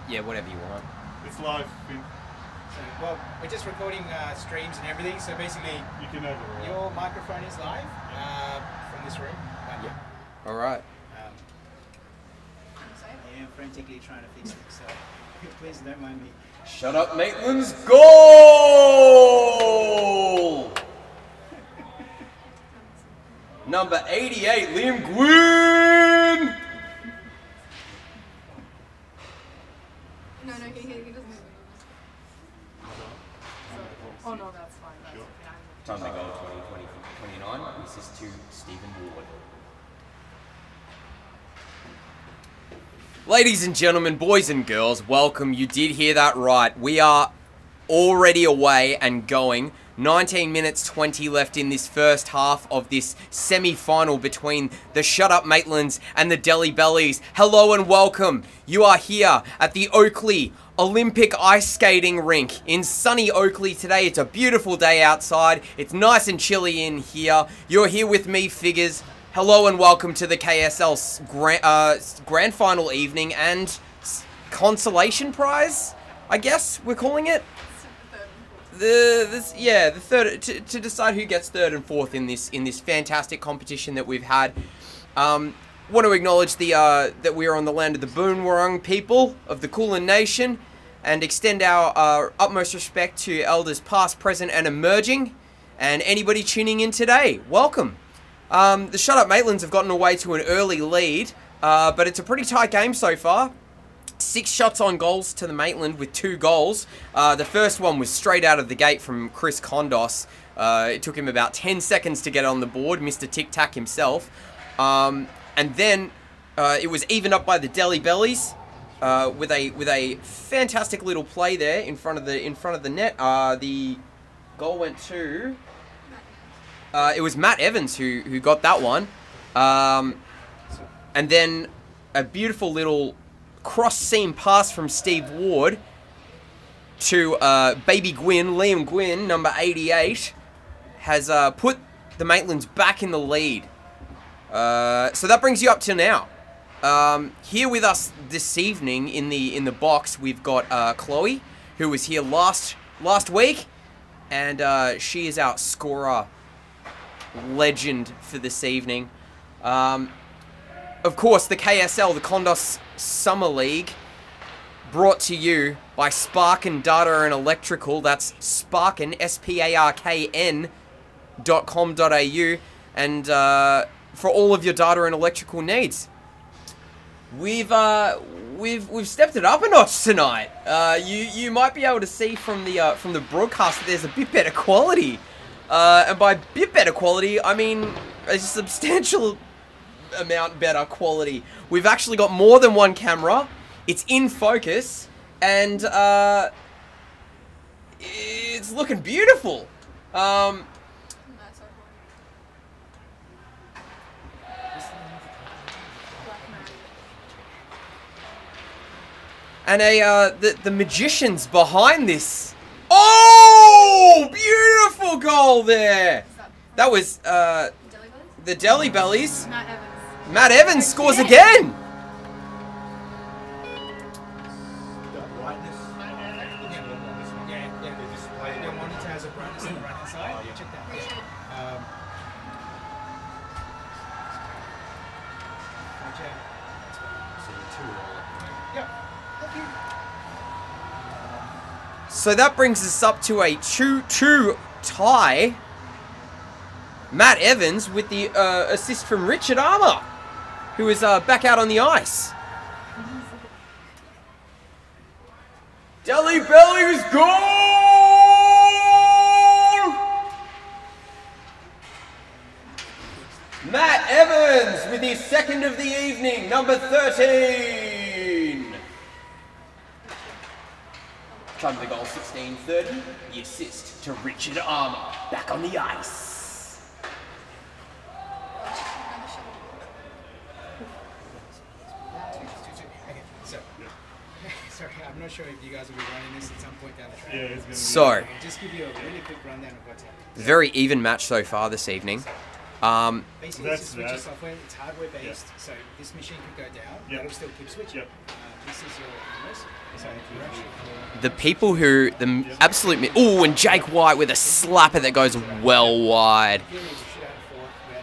Yeah, whatever you want. It's live. So, well, we're just recording streams and everything, so basically You can override. your microphone is live from this room. Yeah. All right. I am frantically trying to fix it, so please don't mind me. Shut up, Maitland's goal! Number 88, Liam Gwynn! No, he doesn't. Oh no, that's fine. That's okay. Time to goal 29. This is to Stephen Ward. Ladies and gentlemen, boys and girls, welcome. You did hear that right. We are already away and going. 19 minutes 20 left in this first half of this semi-final between the Shut Up Maitlands and the Delhi Bellies. Hello and welcome. You are here at the Oakley Olympic Ice Skating Rink in sunny Oakley today. It's a beautiful day outside. It's nice and chilly in here. You're here with me, Figures. Hello and welcome to the KSL Grand Final evening and consolation prize, I guess we're calling it. The third to decide who gets third and fourth in this fantastic competition that we've had. Want to acknowledge that we are on the land of the Boonwurrung people of the Kulin Nation, and extend our utmost respect to elders past, present, and emerging, and anybody tuning in today. Welcome. The Shut Up Maitlands have gotten away to an early lead, but it's a pretty tight game so far. 6 shots on goals to the Maitland with 2 goals. The first one was straight out of the gate from Chris Kondos. It took him about 10 seconds to get on the board, Mr. Tic Tac himself. And then it was evened up by the Delhi Bellies with a fantastic little play there in front of the net. The goal went to it was Matt Evans who got that one. And then a beautiful little cross-seam pass from Steve Ward to Baby Gwyn, Liam Gwyn, number 88, has put the Maitlands back in the lead. So that brings you up to now. Here with us this evening in the box, we've got Chloe, who was here last week, and she is our scorer legend for this evening. Of course, the KSL, the Kondos Summer League, brought to you by Sparken Data and Electrical. That's Sparken, SPARKN.com.au, and for all of your data and electrical needs. We've stepped it up a notch tonight. You might be able to see from the broadcast that there's a bit better quality, and by bit better quality, I mean a substantial amount better quality. We've actually got more than one camera. It's in focus, and it's looking beautiful. And the magicians behind this. Oh, beautiful goal there. That was the Delhi Bellies. Matt Evans scores again. So that brings us up to a 2-2 tie. Matt Evans with the assist from Richard Armour, who is back out on the ice. Delhi Bellies goal! Matt Evans with his second of the evening, number 13. Time to goal 16:30. The assist to Richard Armour, back on the ice. Sorry, I'm not sure if you guys will be running this at some point down the track. Yeah, it's going to be. So, I'll just give you a really quick rundown of what's happening. very even match so far this evening. Basically, it's a switcher software. It's hardware based, so this machine could go down. Yep. That'll still keep switching. Yep. This The people who, the absolute, oh, and Jake White with a slapper that goes well wide.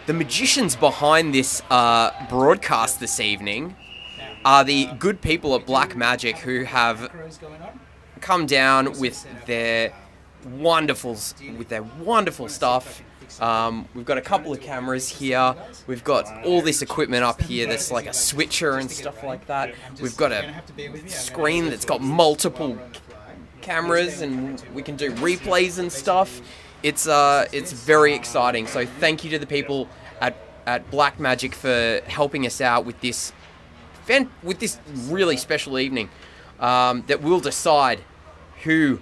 The magicians behind this broadcast this evening are the good people at Black Magic who have come down with their wonderful stuff. We've got a couple of cameras here. We've got all this equipment up here that's like a switcher and stuff like that. We've got a screen that's got multiple cameras and we can do replays and stuff. It's very exciting. So thank you to the people at Black Magic for helping us out with this really special evening that will decide who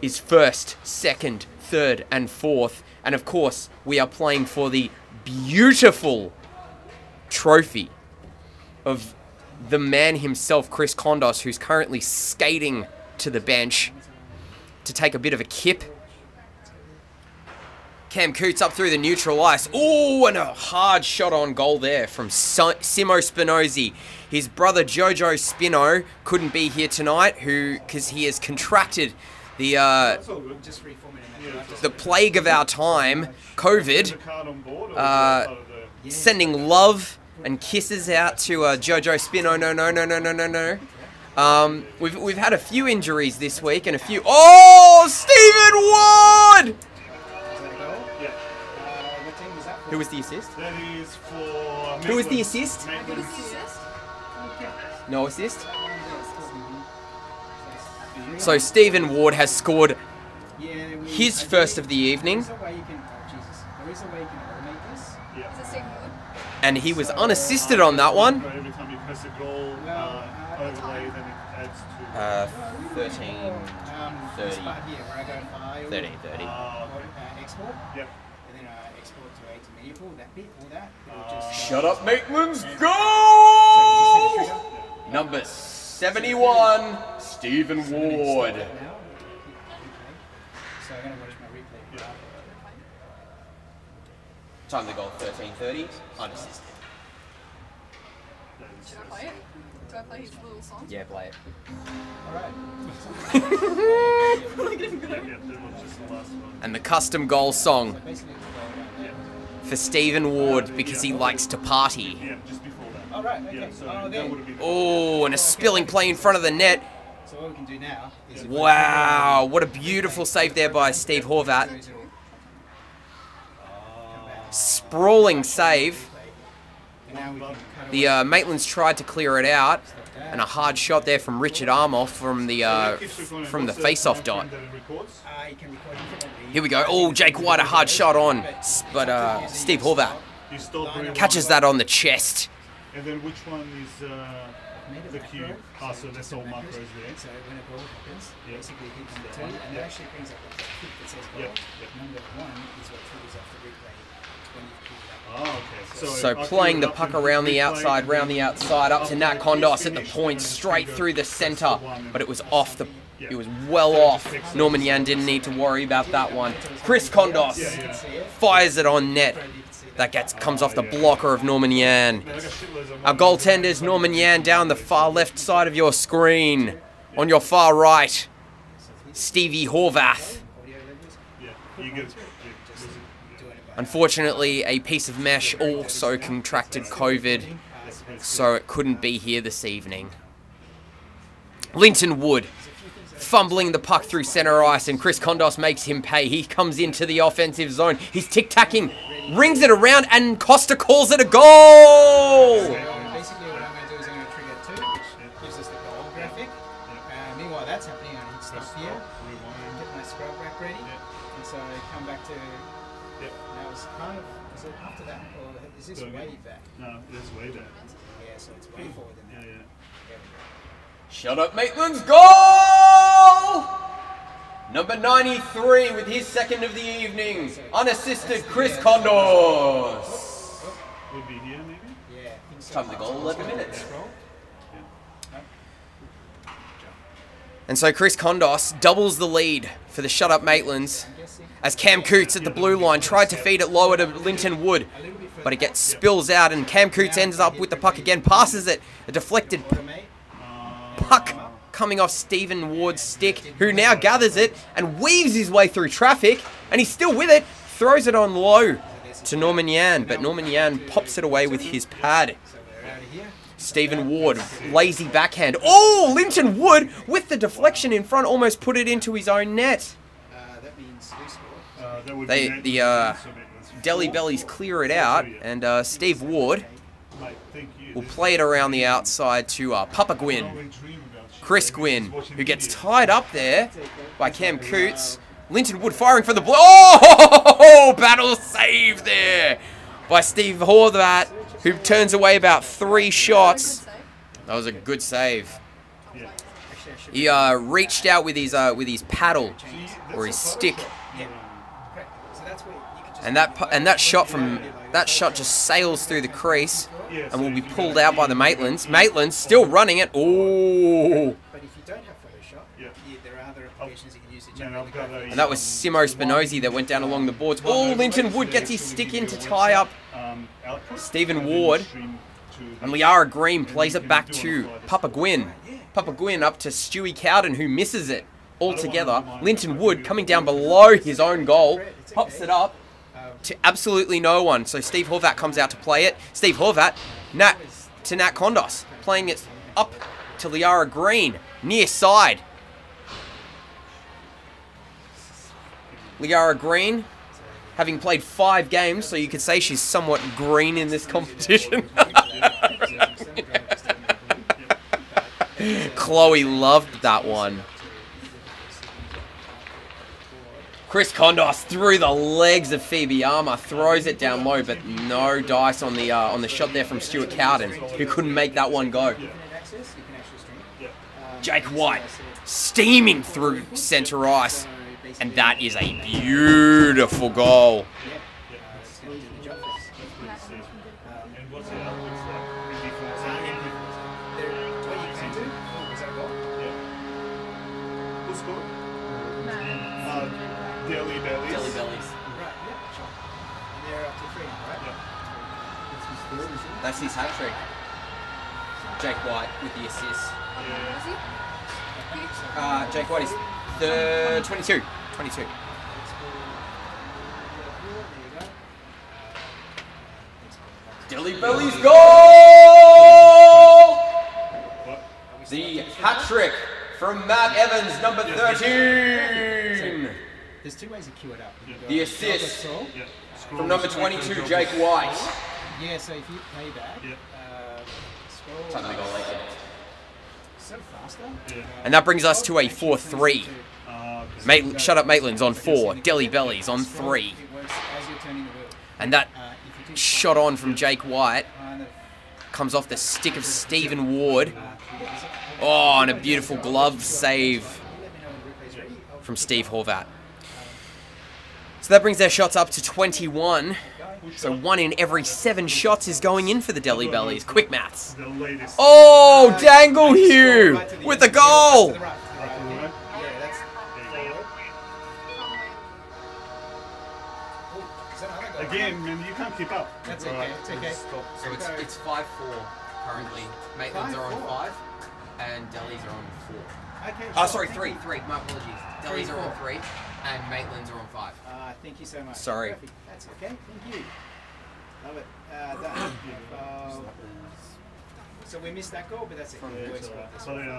is first, second, third, and fourth. And of course, we are playing for the beautiful trophy of the man himself, Chris Kondos, who's currently skating to the bench to take a bit of a kip. Cam Coots up through the neutral ice. Oh, and a hard shot on goal there from Simo Spinozzi. His brother Jojo Spino couldn't be here tonight, because he has contracted the plague of our time, COVID. Sending love and kisses out to Jojo Spino. No. We've had a few injuries this week and a few. Oh, Stephen Wood! Who was the assist? That is for... Who was the assist? No assist? So Stephen Ward has scored his first of the evening. And he was unassisted on that one. Every time you press a goal overlay, then it adds to... 13, 30, 13, 30. Export. Yep. And then export to media pool, that bit, all that. Shut up, Maitland's goal! Number 71, Stephen Ward. So I'm going to watch my replay. Time the goal, 13:30, unassisted. Should I play it? Do I play his little song? Yeah, play it. Alright. And the custom goal song for Stephen Ward because he likes to party. Yeah, just before that. Alright, okay. Yeah, so that would have been... Oh, and a spilling play in front of the net. So what we can do now is... Wow, what a beautiful save there by Steve Horvat. Sprawling save. The Maitlands tried to clear it out, and a hard shot there from Richard Armoff from the face-off dot. Here we go. Oh, Jake White, a hard shot on, but Steve Horvat catches that on the chest. And then which one is the cube? Ah, so that's all macros there. So when a goal happens, basically it hits the two, and it actually brings up a tick that says goal. Number one is what triggers off the replay when you've cleared up. Oh, okay. So playing the puck around the outside, up to Nat Kondos at the point, straight through the centre, but it was off the. It was well off. Norman Yan didn't need to worry about that one. Chris Kondos fires it on net. That comes off the blocker of Norman Yan. Our goaltenders, Norman Yan down the far left side of your screen. On your far right, Stevie Horvath. Unfortunately, a piece of mesh also contracted COVID, so it couldn't be here this evening. Linton Wood fumbling the puck through center ice, and Chris Kondos makes him pay. He comes into the offensive zone. He's tic-tacking, rings it around, and Costa calls it a goal! Basically what I'm going to do is I'm going to trigger 2, which gives us the goal graphic. Meanwhile that's happening, I need stuff here, get my scrub rack ready, and so I come back to... Now it's kind of... Is it after that, or is this way back? No, it is way back. Yeah, so it's way forward than that. Yeah. Shut up, Maitland's goal! Number 93 with his second of the evening. Unassisted Chris Kondos. Would be here, maybe? Yeah, I think so. Time the goal, 11 minutes. And so Chris Kondos doubles the lead for the Shut Up Maitlands as Cam Coots at the blue line tried to feed it lower to Linton Wood, but it spills out and Cam Coots ends up with the puck again, passes it, a deflected coming off Stephen Ward's stick, who now gathers it and weaves his way through traffic, and he's still with it, throws it on low to Norman Yan, but Norman Yan pops it away with his pad. Stephen Ward, lazy backhand. Oh, Linton Wood with the deflection in front almost put it into his own net. The Delhi Bellies clear it out, and Steve Ward will play it around the outside to Papa Gwyn. Chris Gwyn, who gets tied up there by Cam Coots. Linton Wood firing for the blow. Oh, battle save there by Steve Horvat, who turns away about 3 shots. That was a good save. He reached out with his paddle or his stick, and that shot just sails through the crease and will be pulled out by the Maitlands. Maitlands still running it. Oh. But if you don't have Photoshop, there are other applications you can use to generate. And that was Simo Spinozzi that went down along the boards. Oh, Linton Wood gets his stick in to tie up Stephen Ward. And Liara Green plays it back to Papa Gwyn. Papa Gwyn up to Stewie Cowden, who misses it altogether. Linton Wood coming down below his own goal, pops it up to absolutely no one. So Steve Horvat comes out to play it. Steve Horvat, Nat Kondos, playing it up to Liara Green, near side. Liara Green, having played 5 games, so you could say she's somewhat green in this competition. Chloe loved that one. Chris Kondos through the legs of Phoebe Armour, throws it down low, but no dice on the shot there from Stuart Cowden, who couldn't make that one go. Jake White steaming through centre ice, and that is a beautiful goal. Delhi Bellies. Delhi Bellies. Right, yeah, sure. And they're up to 3, right? Yeah. That's his hat trick. Jake White with the assist. Jake White is the 22. 22. Delhi Bellies goal! The hat trick from Matt Evans, number 13. There's 2 ways to queue it up. The assist from number 22, Jake White. Yeah, so if you play that, scroll. Time to go later. So faster. And that brings us to a 4-3. Shut Up Maitland's on 4. Delhi Bellies on 3. It works as you're turning the wheel. And that If you do shot on from Jake White kind of, comes off the stick of Stephen Ward. Oh, and a beautiful glove save from Steve Horvat. So that brings their shots up to 21. So 1 in every 7 shots is going in for the Delhi Bellies. Quick maths. Oh, Danglehue with the goal. Again, man, you can't keep up. That's okay. It's okay. So it's 5-4 currently. Maitlands are on 5 and Delhi's are on 4. Okay. Oh, sorry, 3. My apologies. Delhi's are on 3 and Maitlands are on 5. Thank you so much. Sorry. Perfect. That's okay. Thank you. Love it. So we missed that goal, but that's it. But I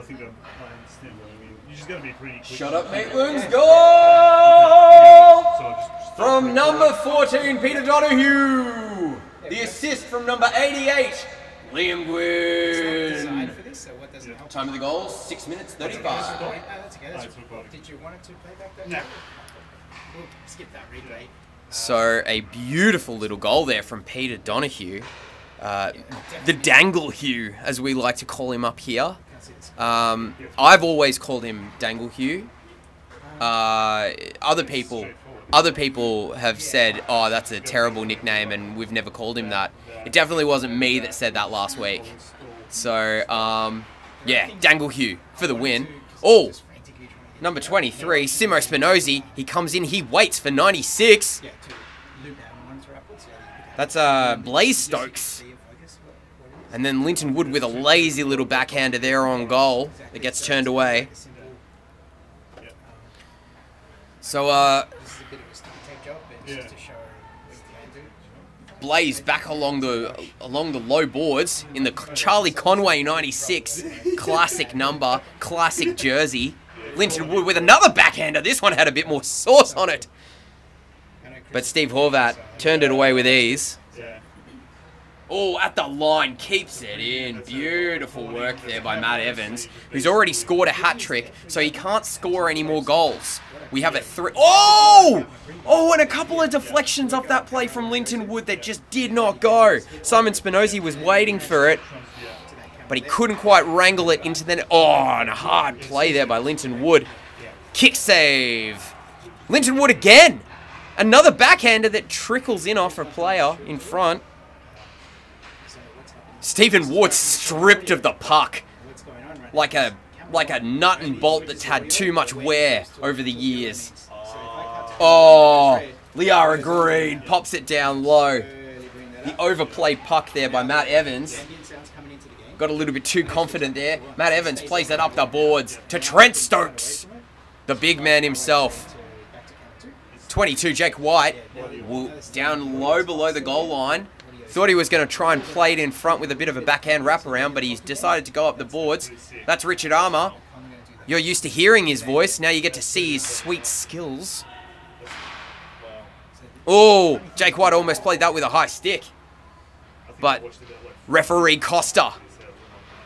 think I understand what I mean. You just gotta be pretty quick. Shut Up Maitland's goal! So just From number 14, Peter Donahue. The assist from number 88, Liam Gwyn. Designed for this, so what doesn't help? Time of the goal, 6 minutes 35. That's okay. That's it's recording. Did you want it to play back that? No. We'll skip that replay. So a beautiful little goal there from Peter Donahue. The Danglehue, as we like to call him up here. I've always called him Danglehue. Other people have said, oh, that's a terrible nickname and we've never called him that. It definitely wasn't me that said that last week. So, yeah, Danglehue for the win. Oh, number 23, Simo Spinozzi. He comes in, he waits for 96. That's Blaze Stokes. And then Linton Wood with a lazy little backhander there on goal that gets turned away. So, This is a bit of a sticky tape job, but just to show what you can do. Blaze back along the low boards in the Charlie Conway 96 classic number, classic jersey. Linton Wood with another backhander. This one had a bit more sauce on it. But Steve Horvat turned it away with ease. Oh, at the line, keeps it in. Beautiful work there by Matt Evans, who's already scored a hat-trick, so he can't score any more goals. We have a 3... Oh! Oh, and a couple of deflections off that play from Linton Wood that just did not go. Simon Spinozzi was waiting for it, but he couldn't quite wrangle it into the net. Oh, and a hard play there by Linton Wood. Kick save. Linton Wood again. Another backhander that trickles in off a player in front. Stephen Ward stripped of the puck like a nut and bolt that's had too much wear over the years. Oh, Liara Green pops it down low. The overplayed puck there by Matt Evans. Got a little bit too confident there. Matt Evans plays it up the boards to Trent Stokes, the big man himself. 22, Jake White, down low below the goal line. Thought he was going to try and play it in front with a bit of a backhand wraparound, but he's decided to go up the boards. That's Richard Armour. You're used to hearing his voice. Now you get to see his sweet skills. Oh, Jake White almost played that with a high stick. But referee Costa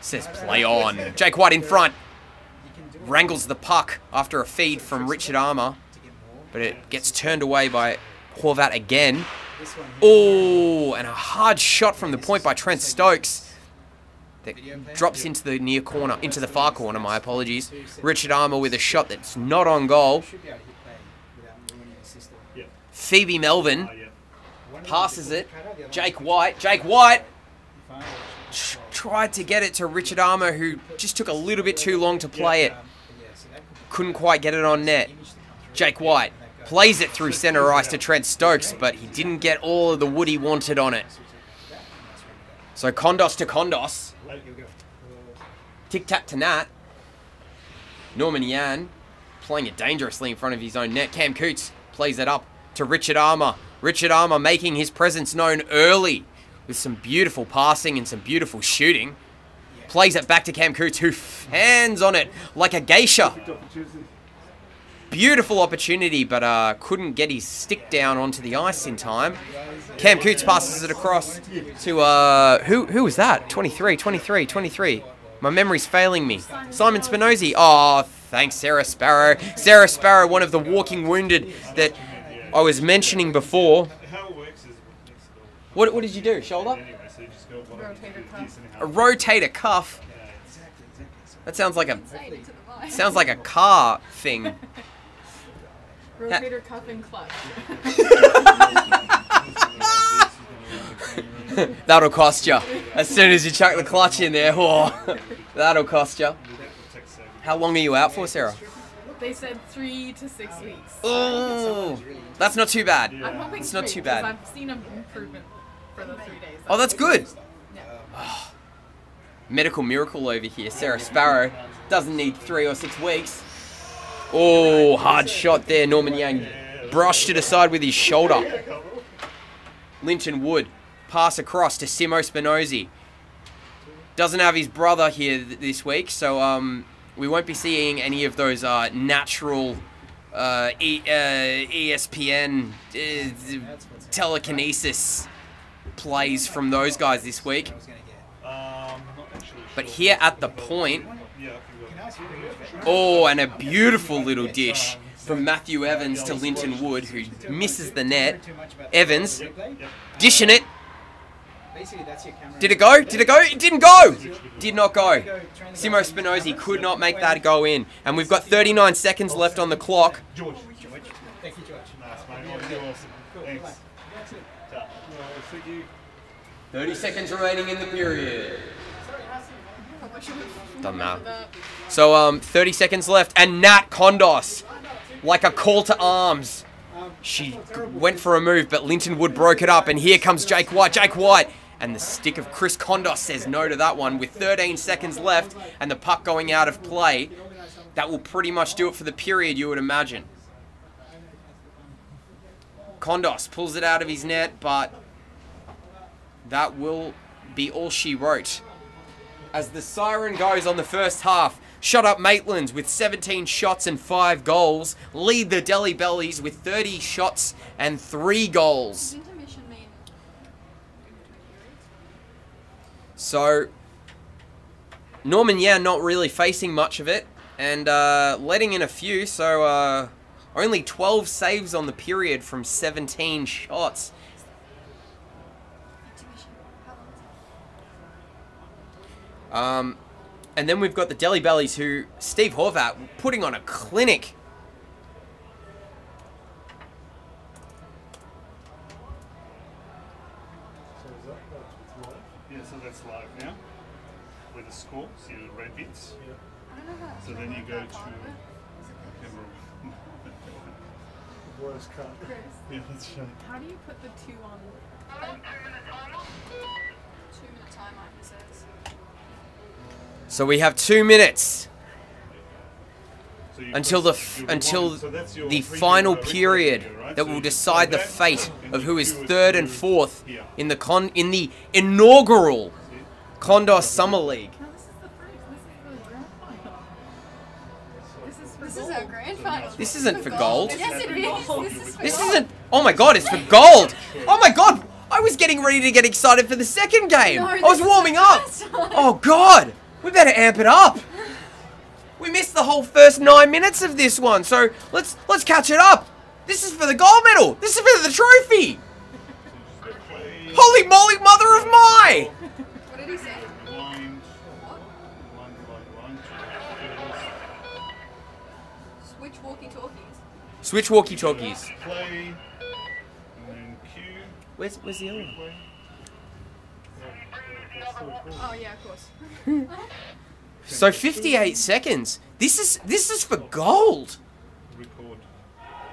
says play on. Jake White in front. Wrangles the puck after a feed from Richard Armour. But it gets turned away by Horvat again. Oh, and a hard shot from the point by Trent Stokes that drops into the near corner, into the far corner, my apologies. Richard Armour with a shot that's not on goal. Phoebe Melvin passes it. Jake White tried to get it to Richard Armour, who just took a little bit too long to play it. Couldn't quite get it on net. Jake White plays it through centre ice to Trent Stokes, but he didn't get all of the wood he wanted on it. So Kondos to Kondos. Tic-tac to Nat. Norman Yan playing it dangerously in front of his own net. Cam Coots plays it up to Richard Armour. Richard Armour making his presence known early with some beautiful passing and some beautiful shooting. Plays it back to Cam Coots, who fans on it like a geisha. Beautiful opportunity, but couldn't get his stick down onto the ice in time. Cam Coots passes it across to, who was that? 23. My memory's failing me. Simon Spinozzi. Oh, thanks, Sarah Sparrow. Sarah Sparrow, one of the walking wounded that I was mentioning before. What did you do? Shoulder? Rotator cuff. A rotator cuff? That sounds like a car thing. Rotator cuff and clutch. That'll cost you. As soon as you chuck the clutch in there, oh, that'll cost you. How long are you out for, Sarah? They said 3 to 6 weeks. Oh, that's not too bad. I'm hoping It's not 3, too bad. because I've seen an improvement for the 3 days. Oh, that's good. Yeah. Medical miracle over here. Sarah Sparrow doesn't need 3 or 6 weeks. Oh, hard shot there. Norman Yang brushed it aside with his shoulder. Linton Wood, pass across to Simo Spinozzi. Doesn't have his brother here this week, so we won't be seeing any of those natural ESPN telekinesis plays from those guys this week. But here at the point, oh, and a beautiful little dish from Matthew Evans to Linton Wood, who misses the net. Evans dishing it. Did it go? Did it go? It didn't go! Did not go. Simo Spinozzi could not make that go in. And we've got 39 seconds left on the clock. George. Thank you, George. Nice, mate. You're awesome. Thanks. 30 seconds remaining in the period. Doesn't matter. So, 30 seconds left. And Nat Kondos, like a call to arms. She went for a move, but Linton Wood broke it up. And here comes Jake White. Jake White And the stick of Chris Kondos says no to that one with 13 seconds left and the puck going out of play. That will pretty much do it for the period, you would imagine. Kondos pulls it out of his net, but that will be all she wrote. As the siren goes on the first half, Shut Up Maitlands with 17 shots and 5 goals lead the Delhi Bellies with 30 shots and 3 goals. Intermission mean? So, Norman Yan not really facing much of it and letting in a few, so only 12 saves on the period from 17 shots. And then we've got the Delhi Bellies who, Steve Horvat, putting on a clinic. Yeah, so that's live now. With the score, see the red bits. I don't know how So then you go to camera. Worst cut. Chris, Yeah, that's right. how do you put the 2 on? 2-minute timer, he says. So we have 2 minutes So you until press- you until rewind. So that's your the preview, final record period video, right? that So will you decide the that, fate and of you who is do it 3rd and through 4th here. in the inaugural Kondos Summer League. No, this is the first. This is the grand final. This is for This gold. is our grand final. This isn't for gold. Yes, it is. This is for This gold. isn't. Oh my god, it's for gold. Oh my god, I was getting ready to get excited for the second game. No, I was this is warming the up. first time. Oh god, we better amp it up. We missed the whole first 9 minutes of this one, so let's catch it up. This is for the gold medal. This is for the trophy. Holy moly, mother of my! What did he say? Rewind. What? Rewind. Switch walkie-talkies. Switch walkie-talkies. Play. And then cue. Where's the other one? Play. Oh yeah, of course. So 58 seconds. This is for gold. Record.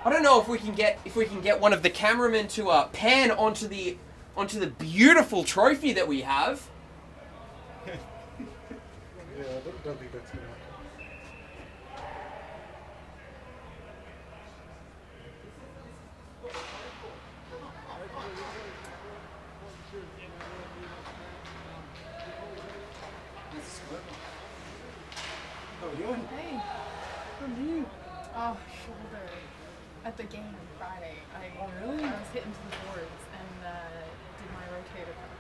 I don't know if we can get one of the cameramen to pan onto the beautiful trophy that we have. Yeah, I don't think that's enough. Hey. From you. Oh, shoulder. At the game on Friday, I was hitting to the boards and did my rotator cuff.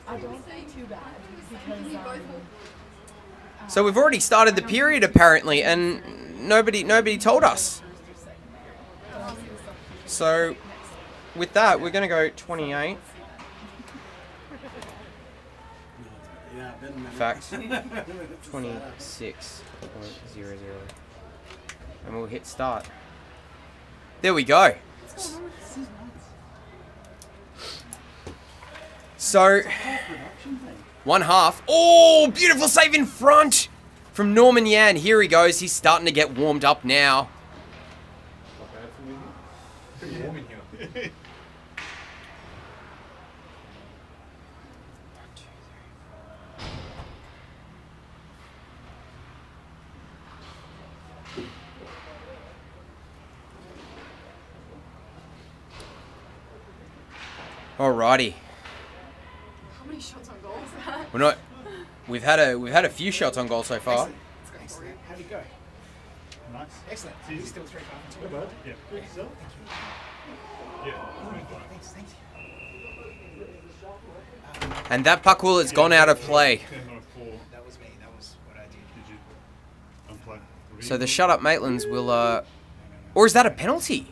I don't say too bad because So we've already started the period apparently, and nobody told us. So with that, we're gonna go 28. Fact. 26.00. And we'll hit start. There we go. So, one half. Oh, beautiful save in front from Norman Yan. Here he goes. He's starting to get warmed up now. Pretty warm in here. Alrighty. How many shots on goal is that? We're not. We've had a few shots on goal so far. Excellent. How'd it go? Nice. Excellent. See you. He's still 3-5-2. Not bad. Yeah. Thank you. Yeah. Thanks. And that puck will has gone out of play. 10 or 4. That was me. That was what I did. Did you unplug? So the Shut Up Maitlands will or is that a penalty?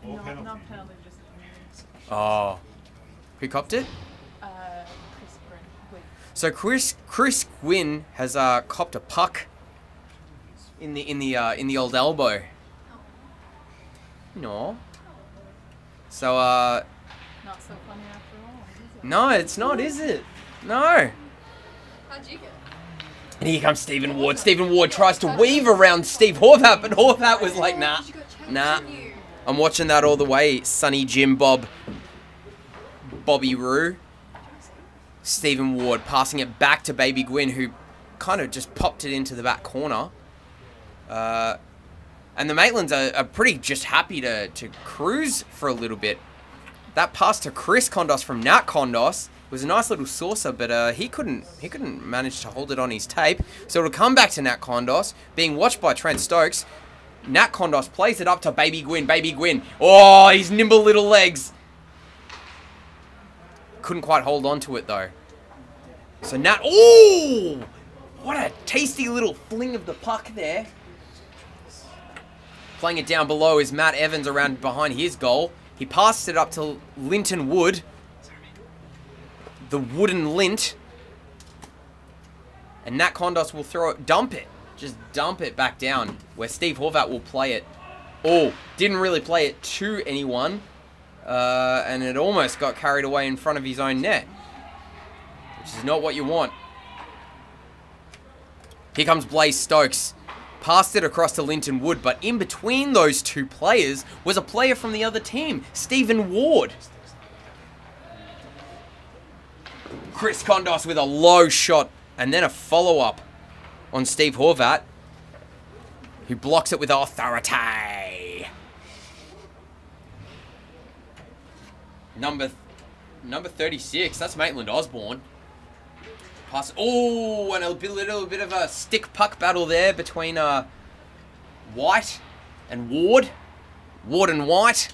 All not penalty. penalty, just Oh. Who copped it? Chris Brent. Wait. So Chris Gwynn has copped a puck in the old elbow. No. So Not so funny after all, is it? no, it's not, is it? No. How'd you get? And here comes Stephen Ward. Stephen Ward tries to weave around Steve Horvat, but Horvat was like, nah, You got changed, nah. didn't you? I'm watching that all the way. Sonny Jim Bob. Bobby Roode. Stephen Ward passing it back to Baby Gwyn, who kind of just popped it into the back corner. And the Maitlands are pretty just happy to cruise for a little bit. That pass to Chris Kondos from Nat Kondos was a nice little saucer, but he couldn't manage to hold it on his tape. So it'll come back to Nat Kondos, being watched by Trent Stokes. Nat Kondos plays it up to Baby Gwyn. Baby Gwyn. Oh, his nimble little legs. Couldn't quite hold on to it, though. So Nat... Oh! What a tasty little fling of the puck there. Playing it down below is Matt Evans around behind his goal. He passed it up to Linton Wood. The wooden lint. And Nat Kondos will throw it, dump it. Just dump it back down where Steve Horvat will play it. Oh, didn't really play it to anyone. And it almost got carried away in front of his own net. Which is not what you want. Here comes Blaze Stokes. Passed it across to Linton Wood, but in between those two players was a player from the other team, Stephen Ward. Chris Kondos with a low shot and then a follow-up on Steve Horvat, who blocks it with authority. Number 36, that's Maitland Osborne. Pass. Oh, and a little bit of a stick puck battle there between White and Ward. Ward and White.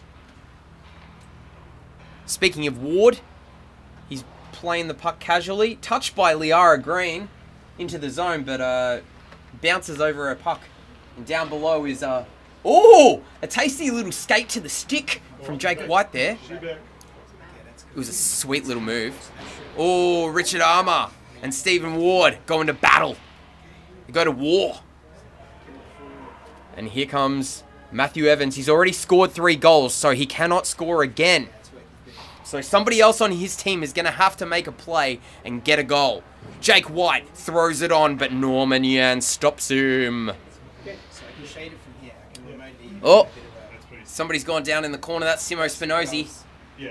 Speaking of Ward, he's playing the puck casually. Touched by Liara Green into the zone, but bounces over a puck. And down below is a tasty little skate to the stick from Jake White there. It was a sweet little move. Oh, Richard Armour and Stephen Ward go into battle. They go to war. And here comes Matthew Evans. He's already scored 3 goals, so he cannot score again. So somebody else on his team is going to have to make a play and get a goal. Jake White throws it on, but Norman Yan stops him. Okay, so I can shade it from here. I can remotely... Oh, somebody's gone down in the corner. That's Simo Spinozzi.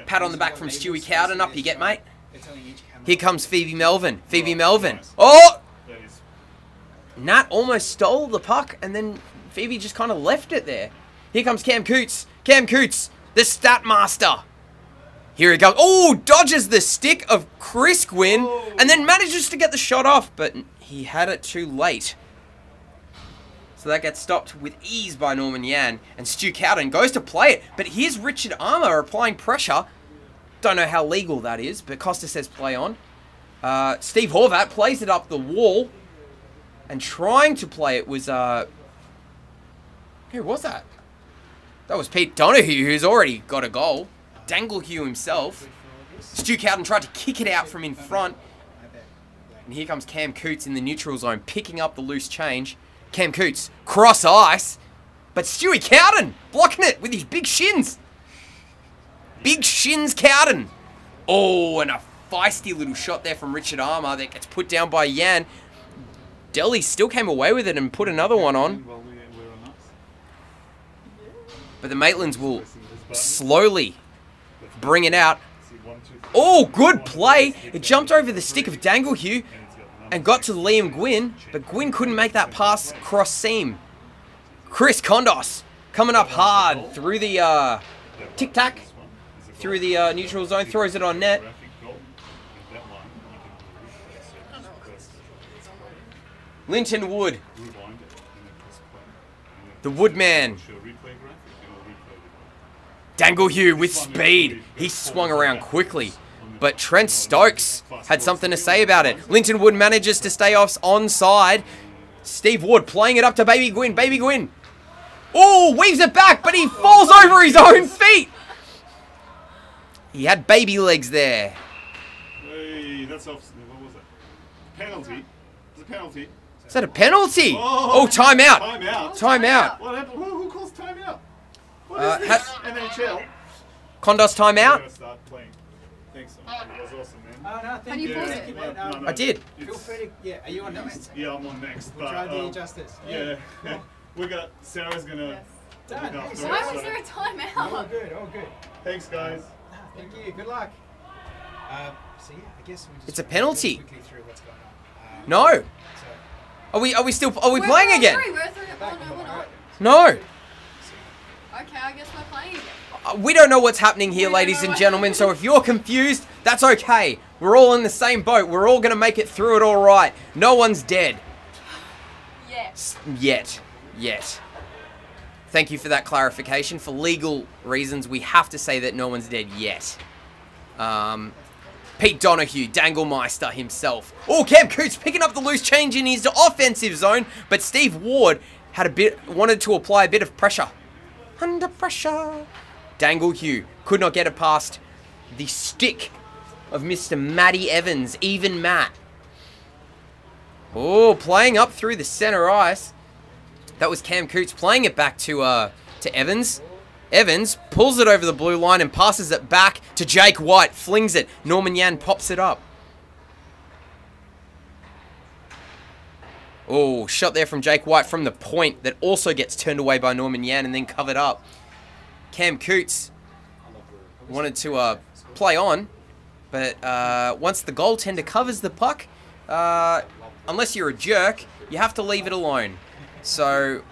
Pat on the back from Stewie Cowden. Up you get, mate. Here comes Phoebe Melvin. Phoebe Melvin. Oh! Nat almost stole the puck, and then Phoebe just kind of left it there. Here comes Cam Coots. Cam Coots, the stat master. Here he goes. Oh, dodges the stick of Chris Gwyn, and then manages to get the shot off, but he had it too late. So that gets stopped with ease by Norman Yan, and Stu Cowden goes to play it, but here's Richard Armour applying pressure. Don't know how legal that is, but Costa says play on. Steve Horvat plays it up the wall, and trying to play it was, who was that? That was Pete Donahue, who's already got a goal. Danglehue himself. Stu Cowden tried to kick it out from in front. And here comes Cam Coots in the neutral zone, picking up the loose change. Cam Coots, cross ice. But Stewie Cowden blocking it with his big shins. Big shins Cowden. Oh, and a feisty little shot there from Richard Armour that gets put down by Yan. Delhi still came away with it and put another one on. But the Maitlands will slowly bring it out. Oh, good play. It jumped over the stick of Danglehue and got to Liam Gwyn, but Gwyn couldn't make that pass cross seam. Chris Kondos coming up hard through the tic-tac, through the neutral zone, throws it on net. Linton Wood, the Woodman. Danglehue with speed. He swung around quickly. But Trent Stokes had something to say about it. Linton Wood manages to stay onside. Steve Wood playing it up to Baby Gwyn. Baby Gwyn. Oh, weaves it back, but he falls over his own feet. He had baby legs there. Hey, that's off. What was it? Penalty. It's a penalty. Is that a penalty? Oh, timeout. Timeout. Timeout. What happened? Who calls timeout? What is this? NHL? Kondos timeout. Start playing. Thanks. It was awesome, man. Oh, no, How thank do you you. pause Thank it? you, man. No, I did. Feel free to... Yeah, are you on next? Yeah, I'm on next. We'll try to do you justice. Yeah. We got... Sarah's gonna Done. No, Hey, sorry. Why was there a timeout? all good, all good. Thanks, guys. Thank you. Good luck. So yeah, I guess we just It's a go penalty. quickly through what's going on. No. So, Are we still playing again? We're through. Oh no, we're not. No. Okay, I guess we're playing again. We don't know what's happening here, We don't ladies know and what gentlemen, so happened. if you're confused, that's okay. We're all in the same boat. We're all going to make it through it all right. No one's dead. Yes. Yet. Thank you for that clarification. For legal reasons, we have to say that no one's dead yet. Pete Donahue, Danglemeister himself. Oh, Cam Coots picking up the loose change in his offensive zone, but Steve Ward wanted to apply a bit of pressure. Under pressure. Danglehue could not get it past the stick of Mr. Matty Evans, even Matt. Oh, playing up through the center ice. That was Cam Coots playing it back to Evans. Evans pulls it over the blue line and passes it back to Jake White. Flings it. Norman Yan pops it up. Oh, shot there from Jake White from the point that also gets turned away by Norman Yan and then covered up. Cam Coots wanted to play on, but once the goaltender covers the puck, unless you're a jerk, you have to leave it alone. So,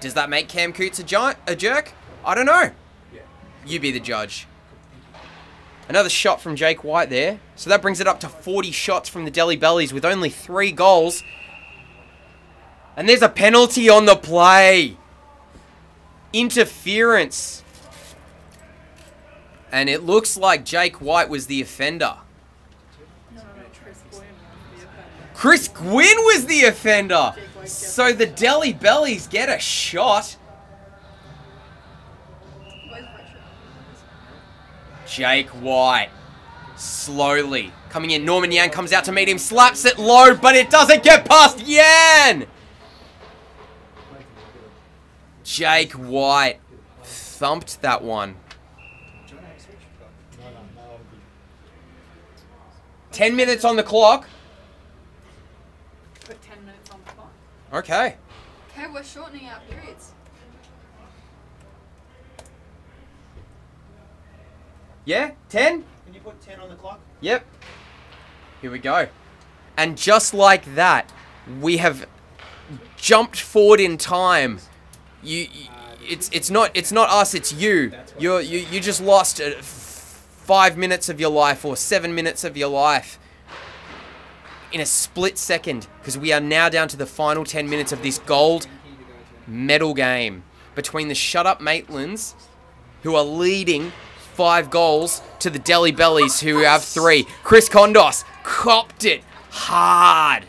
does that make Cam Coots a jerk? I don't know. You be the judge. Another shot from Jake White there. So that brings it up to 40 shots from the Delhi Bellies with only 3 goals. And there's a penalty on the play. Interference. And it looks like Jake White was the offender. No, Chris Gwynn was the offender. Chris Gwynn was the offender. So the Delhi Bellies get a shot. Where's Richard? Jake White. Slowly coming in. Norman Yan comes out to meet him. Slaps it low, but it doesn't get past Yan. Jake White thumped that one. 10 minutes on the clock. Put 10 minutes on the clock. Okay. Okay, we're shortening our periods. Yeah? 10? Can you put 10 on the clock? Yep. Here we go. And just like that, we have jumped forward in time. It's not us, it's you. You just lost 5 minutes of your life or 7 minutes of your life in a split second, because we are now down to the final 10 minutes of this gold medal game between the Shut Up Maitlands, who are leading 5 goals, to the Delhi Bellies, who have 3. Chris Kondos copped it hard.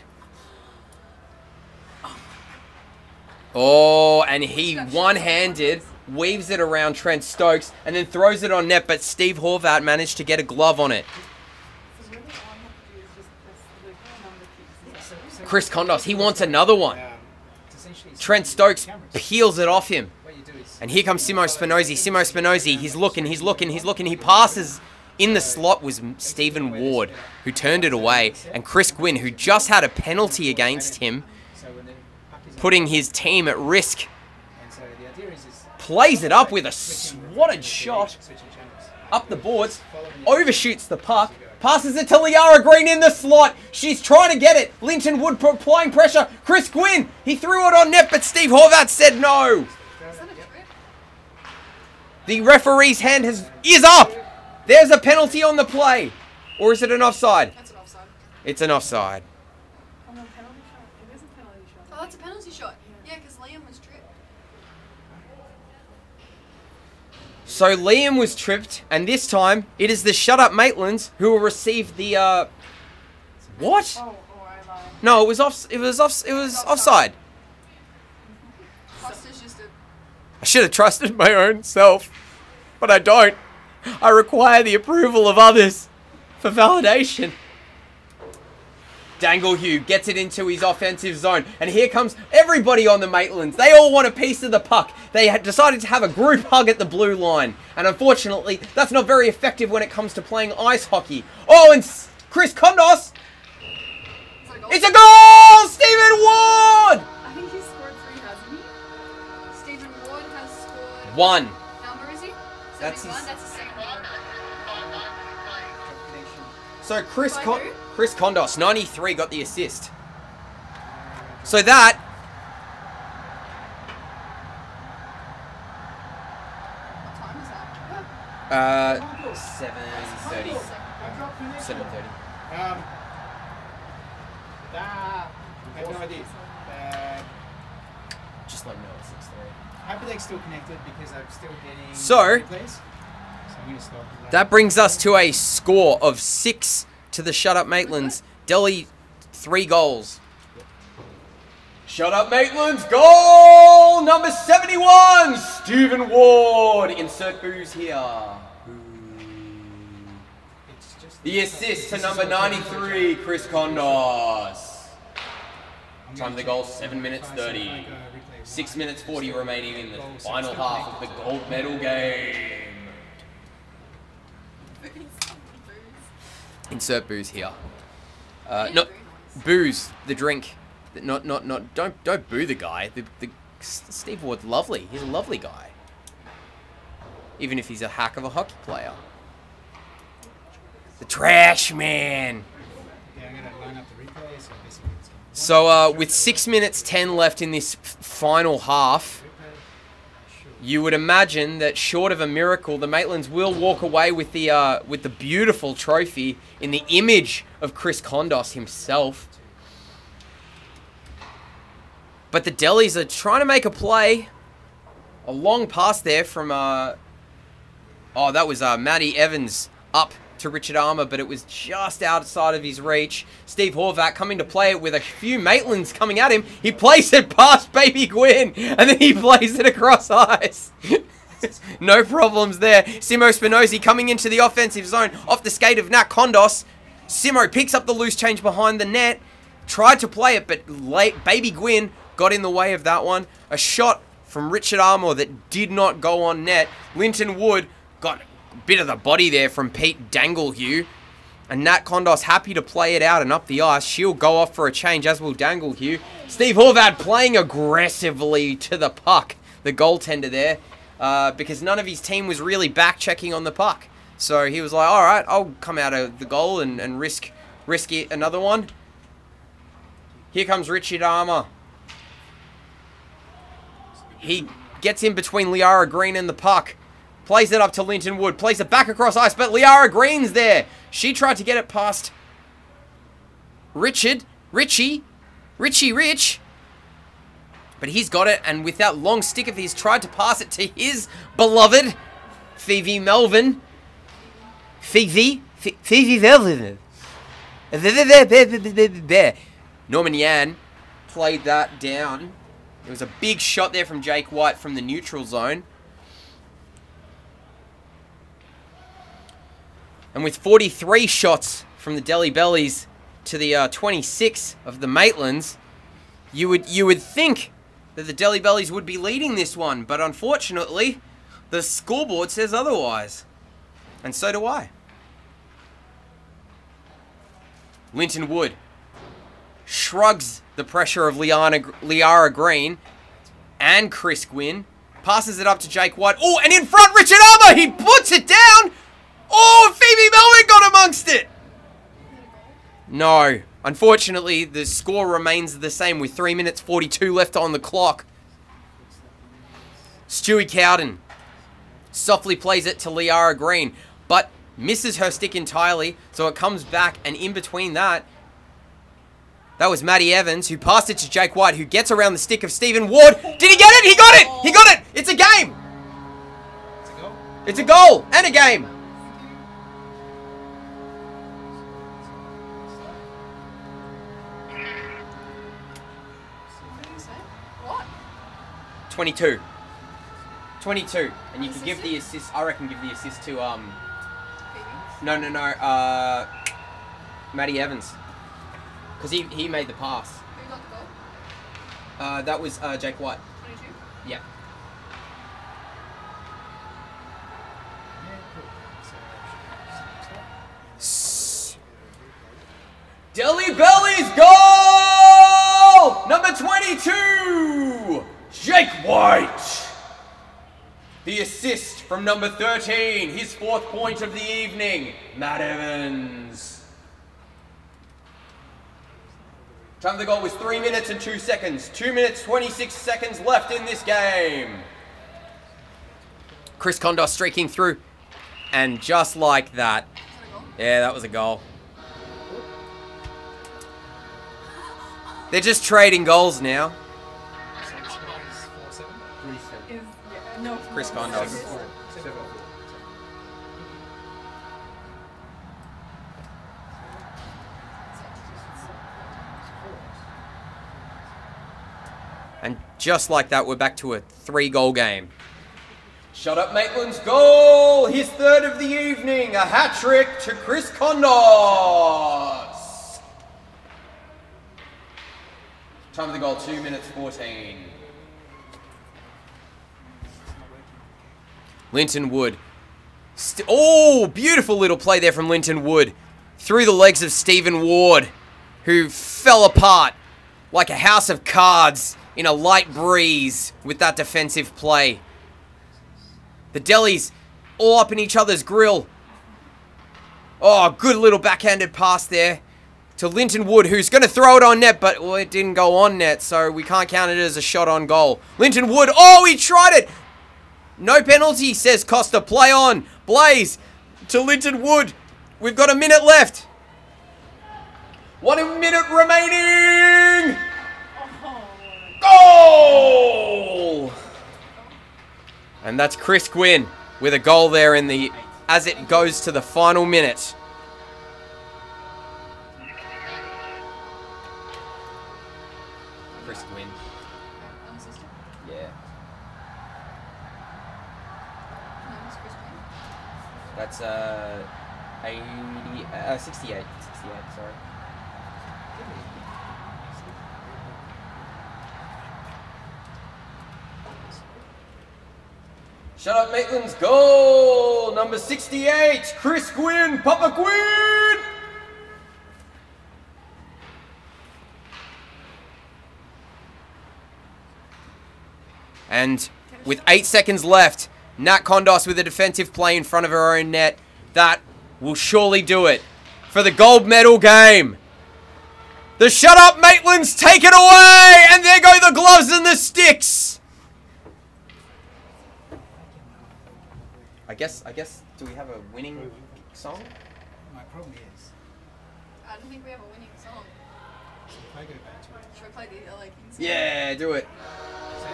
Oh, and he one-handed weaves it around Trent Stokes and then throws it on net, but Steve Horvat managed to get a glove on it. So really all I have to do is just press the number keys. Chris Kondos, he wants another one. Trent Stokes peels it off him. And here comes Simo Spinozzi. Simo Spinozzi, he's looking. He passes. In the slot was Stephen Ward, who turned it away. And Chris Gwynn, who just had a penalty against him, putting his team at risk, plays it up with a swatted shot up the boards, overshoots the puck, passes it to Liara Green in the slot. She's trying to get it. Linton Wood applying pressure. Chris Gwynn, he threw it on net, but Steve Horvat said no. Is that a trip? The referee's hand is up. There's a penalty on the play. Or is it an offside? That's an offside. It's an offside. Oh, no, penalty shot. It is a penalty shot. Oh, that's a penalty shot. Yeah, because Liam was tripped. So Liam was tripped, and this time it is the Shut Up Maitlands who will receive the what? Oh, I lied. No, it was offside. Costa's just a... I should have trusted my own self, but I don't. I require the approval of others for validation. Danglehue gets it into his offensive zone, and here comes everybody on the Maitlands. They all want a piece of the puck. They had decided to have a group hug at the blue line, and unfortunately, that's not very effective when it comes to playing ice hockey. Oh, and Chris Kondos! Is that a goal? It's a goal! Stephen Ward! I think he scored 3, hasn't he? Stephen Ward has scored 1. Number is he? That's 71. his- That's a second one. So By who? Chris Kondos, 93, got the assist. So that... What time is that? 7:30. 7:30. I have no idea. Just let me know at 6:30. Hyperdeck's still connected because I'm still getting So- replays. So I'm going to stop. That brings us to a score of 6 to the Shut Up Maitlands. Delhi, 3 goals. Shut Up Maitlands, goal number 71, Stephen Ward. Insert booze here. It's just The assist to number 93, Chris Kondos. Time of the goal, 7 minutes 30. 6 minutes 40 remaining in the final half of the gold medal game. Insert booze here. No, booze, the drink. Not. Don't boo the guy. Steve Ward's lovely. He's a lovely guy. Even if he's a hack of a hockey player. The trash man. Yeah, I'm going to line up the replay. So basically it's going So with 6 minutes 10 left in this final half, you would imagine that short of a miracle, the Maitlands will walk away with the beautiful trophy in the image of Chris Kondos himself. But the Delis are trying to make a play. A long pass there from that was Matty Evans up to Richard Armour, but it was just outside of his reach. Steve Horvat coming to play it with a few Maitlands coming at him. He plays it past Baby Gwyn, and then he plays it across ice. No problems there. Simo Spinozzi coming into the offensive zone off the skate of Nat Kondos. Simo picks up the loose change behind the net. Tried to play it, but Baby Gwyn got in the way of that one. A shot from Richard Armour that did not go on net. Linton Wood got a bit of the body there from Pete Danglehue. And Nat Kondos happy to play it out and up the ice. She'll go off for a change, as will Danglehue. Steve Horvat playing aggressively to the puck, the goaltender there, because none of his team was really back-checking on the puck. So he was like, all right, I'll come out of the goal and risk it, another one. Here comes Richard Armour. He gets in between Liara Green and the puck. Plays it up to Linton Wood. Plays it back across ice, but Liara Green's there. She tried to get it past Richie. But he's got it, and with that long stick of his, tried to pass it to his beloved Phoebe Melvin. Phoebe Melvin. Norman Yan played that down. It was a big shot there from Jake White from the neutral zone. And with 43 shots from the Delhi Bellies to the 26 of the Maitlands, you would think that the Delhi Bellies would be leading this one, but unfortunately, the scoreboard says otherwise. And so do I. Linton Wood shrugs the pressure of Liara Green and Chris Gwyn. Passes it up to Jake White. Oh, and in front, Richard Armour! He puts it down! Oh, Phoebe Melvin got amongst it! No. Unfortunately, the score remains the same with 3 minutes 42 left on the clock. Stewie Cowden softly plays it to Liara Green, but misses her stick entirely, so it comes back, and in between that was Matty Evans, who passed it to Jake White, who gets around the stick of Stephen Ward. Did he get it? He got it! He got it! It's a game! It's a goal. It's a goal and a game. What? 22. 22. And you can give the assist, I reckon give the assist to, no, Matty Evans. Because he made the pass. Who got the goal? That was Jake White. 22? Yeah. Delhi Bellies goal! Number 22! Jake White! The from number 13, his 4th point of the evening, Matt Evans. Time of the goal was 3 minutes and 2 seconds. 2 minutes, 26 seconds left in this game. Chris Kondos streaking through. And just like that. Yeah, that was a goal. They're just trading goals now. No, Chris Kondos. And just like that, we're back to a 3-goal game. Shut Up Maitland's goal! His 3rd of the evening! A hat-trick to Chris Kondos! Time of the goal, 2 minutes 14. Linton Wood. Oh, beautiful little play there from Linton Wood. Through the legs of Stephen Ward, who fell apart like a house of cards in a light breeze with that defensive play. The Delhies all up in each other's grill. Oh, good little backhanded pass there to Linton Wood, who's going to throw it on net, but well, it didn't go on net, so we can't count it as a shot on goal. Linton Wood, oh, he tried it! No penalty, says Costa. Play on. Blaze to Linton Wood. We've got a minute left. 1 minute remaining! Goal! And that's Chris Gwynn with a goal there in the as it goes to the final minute. Chris Gwynn. Yeah. That's 68, sorry. Shut Up Maitland's goal! Number 68, Chris Gwynn, Papa Gwynn! And with 8 seconds left, Nat Kondos with a defensive play in front of her own net. That will surely do it for the gold medal game. The Shut Up Maitlands take it away! And there go the gloves and the sticks! I guess, do we have a winning song? My problem is, I don't think we have a winning song. if I go back to it, Should we play the LA Kings song? Yeah, do it. so the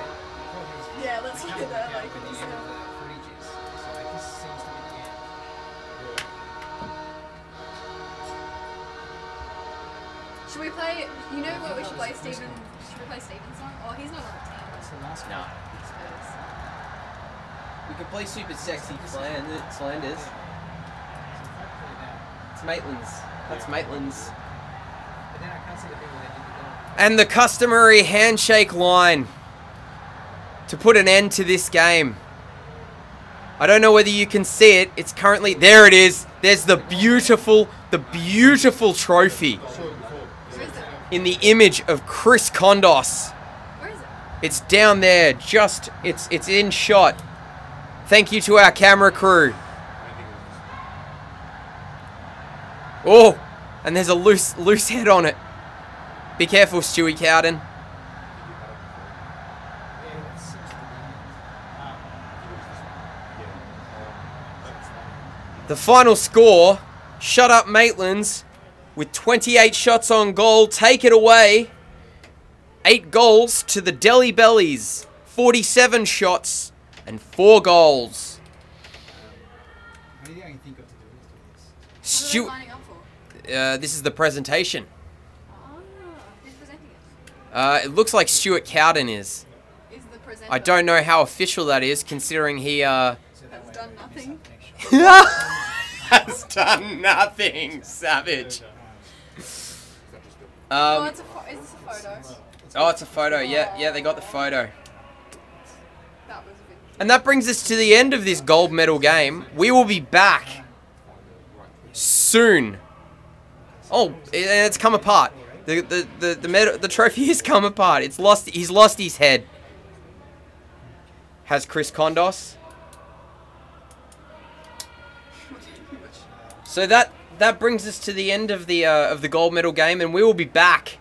problem is, Yeah, let's I do can't that, work out like, when the this end of song. the footage is. So like, this seems to be the end. Should we play, you know what we should play, Steven? Should we play Steven's song? Oh, he's not on the team. That's the last No. one. I suppose. We could play Super Sexy Flanders. So if I play that, It's Maitland's. That's Maitland's. but then I can't see the bit where they did the goal. And the customary handshake line to put an end to this game. I don't know whether you can see it. It's currently, there it is. There's the beautiful trophy Where is it? in the image of Chris Kondos. Where is it? It's down there, just, it's in shot. Thank you to our camera crew. Oh, and there's a loose head on it. Be careful, Stewie Cowden. Yeah, that seems to be the end. The final score, Shut Up Maitlands with 28 shots on goal, take it away. 8 goals to the Delhi Bellies, 47 shots and 4 goals. What do you think of to do this? What are they Stu lining up for? this is the presentation. Oh, who's presenting it? It looks like Stuart Cowden is. Is the presenter. I don't know how official that is, considering he Has done nothing. has done nothing, savage. Oh, it's a is this a photo? Oh, it's a photo. Yeah, they got the photo. That was a bit. And that brings us to the end of this gold medal game. We will be back soon. Oh, it's come apart. The trophy has come apart. It's lost. He's lost his head. Has Chris Kondos. So that brings us to the end of the gold medal game, and we will be back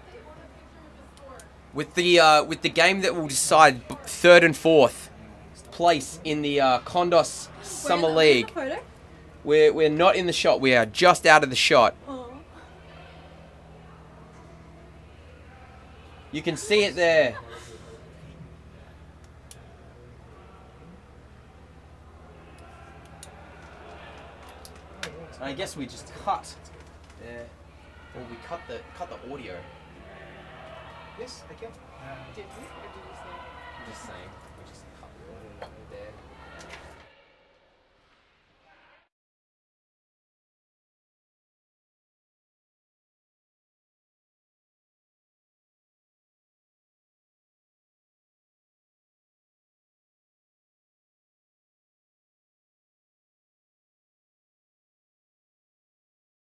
with the game that will decide third and fourth place in the Condos Summer League. We're not in the shot. We are just out of the shot. You can see it there. I guess we just cut there, or we cut the audio. Yes, okay. Did we? Or did you say? I'm just saying, we just cut the audio there.